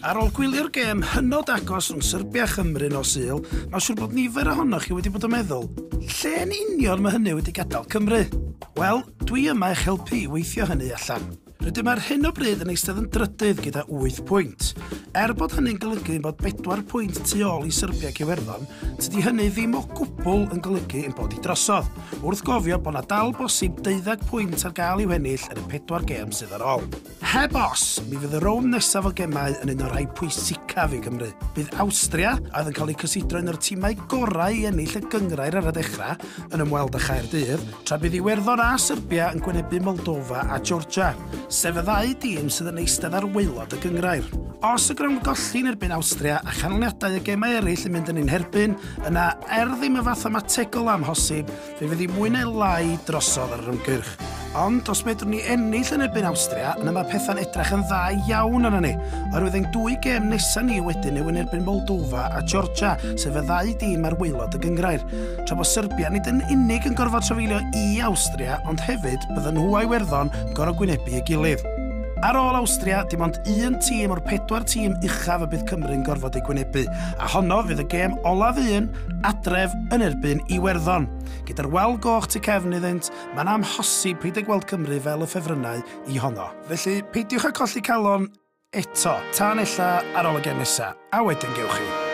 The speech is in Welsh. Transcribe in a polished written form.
Ar ôl gwylio'r gêm hynod agos rhwng Serbia a Chymru o Sul, mae'n siŵr bod nifer ohonoch chi wedi bod yn meddwl, lle yn union mae hynny wedi gadael Cymru? Wel, dwi yma eich helpu i weithio hynny allan. Rydym ar hyn o bryd yn eistedd yn drydydd gyda 8 pwynt. Bod hynny'n golygu bod 4 pwynt tu ôl i Serbia ac Iwerddon, tydi hynny ddim o gwbl yn golygu ein bod i drosodd. Wrth gofio bod na dal bosib 12 pwynt ar gael i'w ennill yn y 4 gêm sydd ar ôl. Heb os, mi fydd y rownd nesaf o gemau yn un o'r rhai pwysicaf i Gymru. Bydd Awstria, a oedd yn cael ei cysidro un o'r tîmau gorau i ennill y gyngrair ar y dechrau, yn ymweld â Chaerdydd, tra bydd Iwerddon a Serbia yn gwynebu Moldova a Georgia, sef y ddau dîm sydd yn eistedd ar waelod y gyngrair. Os y grawn golli yn erbyn Awstria a chanlyniadau y gemau eraill yn mynd yn ein herbyn, yna ddim y fath mategol amhosib, fe fydd hi mwy neu lai drosodd ar yr ymgyrch. Ond os medrwn ni ennill yn erbyn Awstria, yna mae pethau'n edrych yn dda iawn arno ni. Oherwydd ein 2 gêm nesaf ni wedyn yw yn erbyn Moldova a Georgia, sef y ddau dîm ar waelod y gyngrair. Tra bod Serbia nid yn unig yn gorfod trafeilio i Awstria, ond hefyd bydden nhw a Iwerddon gorfod gwynebu ei gilydd. Ar ôl Awstria, dim ond 1 tîm o'r 4 tîm uchaf y bydd Cymru'n gorfod ei gwynebu, a honno fydd y gêm olaf adref yn erbyn Iwerddon. Gyda'r wal goch tu cefn iddynt, mae'n amhosib peidio gweld Cymru fel y ffefrynnau i honno. Felly, peidiwch â colli calon eto, tan ella ar ôl y gêm nesaf, a wedyn gewch chi.